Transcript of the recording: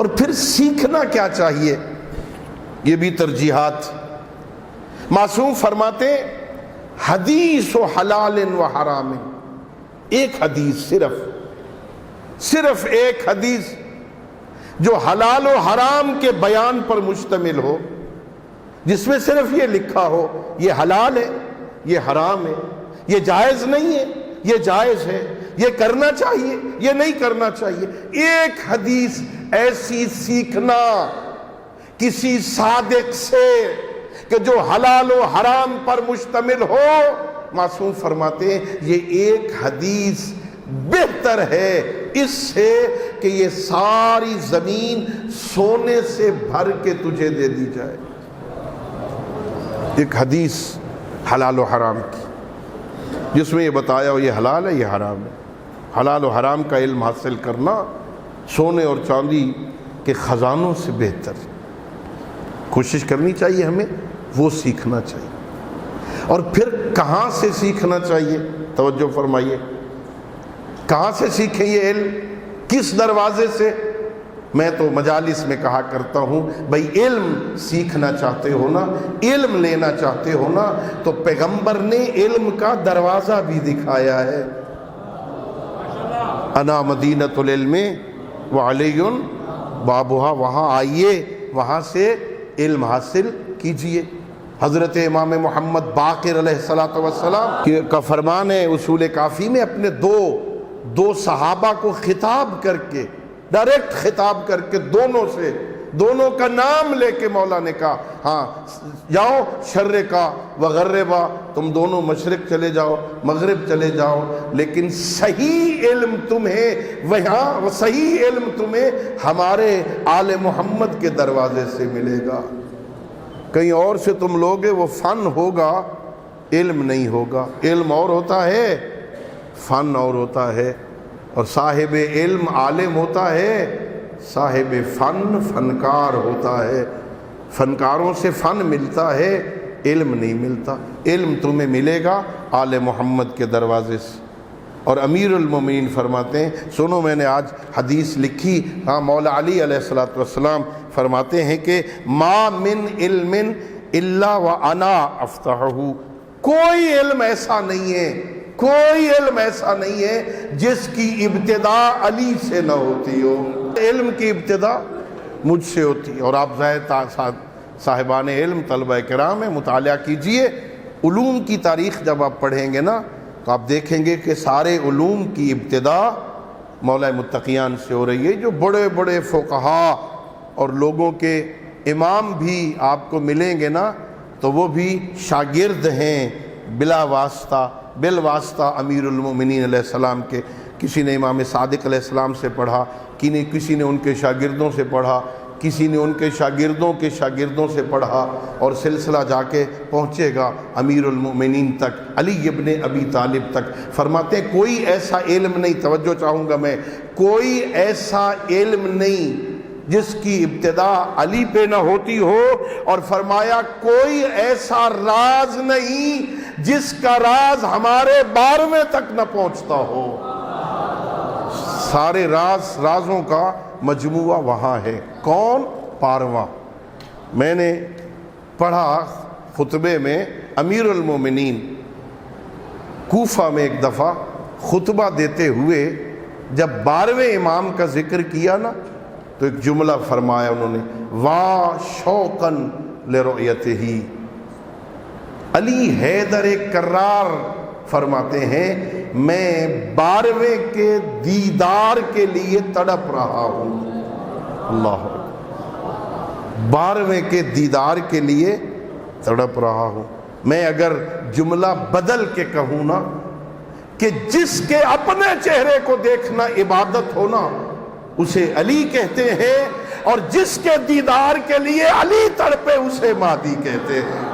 اور پھر سیکھنا کیا چاہیے، یہ بھی ترجیحات۔ معصوم فرماتے حدیث و حلال و حرام، ایک حدیث صرف ایک حدیث جو حلال و حرام کے بیان پر مشتمل ہو، جس میں صرف یہ لکھا ہو یہ حلال ہے، یہ حرام ہے، یہ جائز نہیں ہے، یہ جائز ہے، یہ کرنا چاہیے، یہ نہیں کرنا چاہیے، ایک حدیث ایسی سیکھنا کسی صادق سے کہ جو حلال و حرام پر مشتمل ہو، معصوم فرماتے ہیں یہ ایک حدیث بہتر ہے اس سے کہ یہ ساری زمین سونے سے بھر کے تجھے دے دی جائے۔ ایک حدیث حلال و حرام کی جس میں یہ بتایا ہو یہ حلال ہے، یہ حرام ہے۔ حلال و حرام کا علم حاصل کرنا سونے اور چاندی کے خزانوں سے بہتر، کوشش کرنی چاہیے ہمیں، وہ سیکھنا چاہیے۔ اور پھر کہاں سے سیکھنا چاہیے، توجہ فرمائیے، کہاں سے سیکھیں یہ علم، کس دروازے سے؟ میں تو مجالس میں کہا کرتا ہوں بھئی علم سیکھنا چاہتے ہو نا، علم لینا چاہتے ہو نا، تو پیغمبر نے علم کا دروازہ بھی دکھایا ہے۔ انا مدینۃ العلم وعلی بابھا، وہاں آئیے، وہاں سے علم حاصل کیجئے۔ حضرت امام محمد باقر علیہ السلام کا فرمان ہے اصول کافی میں، اپنے دو صحابہ کو خطاب کر کے، ڈائریکٹ خطاب کر کے دونوں کا نام لے کے مولا نے کہا ہاں جاؤ شرقا و غربا، تم دونوں مشرق چلے جاؤ مغرب چلے جاؤ، لیکن صحیح علم تمہیں ہمارے آل محمد کے دروازے سے ملے گا، کہیں اور سے تم لوگے وہ فن ہوگا، علم نہیں ہوگا۔ علم اور ہوتا ہے، فن اور ہوتا ہے، اور صاحب علم عالم ہوتا ہے، صاحب فن فنکار ہوتا ہے۔ فنکاروں سے فن ملتا ہے، علم نہیں ملتا۔ علم تمہیں ملے گا آل محمد کے دروازے سے۔ اور امیر المومنین فرماتے ہیں، سنو میں نے آج حدیث لکھی، ہاں مولا علی علیہ السلام فرماتے ہیں کہ ما من علم الا وانا افتحہ، کوئی علم ایسا نہیں ہے، کوئی علم ایسا نہیں ہے جس کی ابتدا علی سے نہ ہوتی ہو۔ علم کی ابتدا مجھ سے ہوتی ہے۔ اور آپ صاحبان علم طلبہ کرام ہیں، مطالعہ کیجئے علوم کی تاریخ، جب آپ پڑھیں گے نا تو آپ دیکھیں گے کہ سارے علوم کی ابتدا مولا متقیان سے ہو رہی ہے۔ جو بڑے بڑے فقہا اور لوگوں کے امام بھی آپ کو ملیں گے نا تو وہ بھی شاگرد ہیں بالواسطہ امیر المومنین علیہ السلام کے۔ کسی نے امام صادق علیہ السلام سے پڑھا، کسی نے ان کے شاگردوں سے پڑھا، کسی نے ان کے شاگردوں کے شاگردوں سے پڑھا، اور سلسلہ جا کے پہنچے گا امیر المومنین تک، علی ابن ابی طالب تک۔ فرماتے ہیں کوئی ایسا علم نہیں، توجہ چاہوں گا میں، کوئی ایسا علم نہیں جس کی ابتدا علی پہ نہ ہوتی ہو، اور فرمایا کوئی ایسا راز نہیں جس کا راز ہمارے 12ویں تک نہ پہنچتا ہو۔ سارے رازوں کا مجموعہ وہاں ہے۔ کون؟ 12واں۔ میں نے پڑھا خطبے میں، امیر المومنین کوفہ میں ایک دفعہ خطبہ دیتے ہوئے جب 12ویں امام کا ذکر کیا نا تو ایک جملہ فرمایا انہوں نے، وا شوقاً لرؤیتہ، علی حیدر کرار فرماتے ہیں میں 12ویں کے دیدار کے لیے تڑپ رہا ہوں۔ اللہ، 12ویں کے دیدار کے لیے تڑپ رہا ہوں۔ میں اگر جملہ بدل کے کہوں نا کہ جس کے اپنے چہرے کو دیکھنا عبادت ہونا اسے علی کہتے ہیں، اور جس کے دیدار کے لیے علی تڑپے اسے مہدی کہتے ہیں۔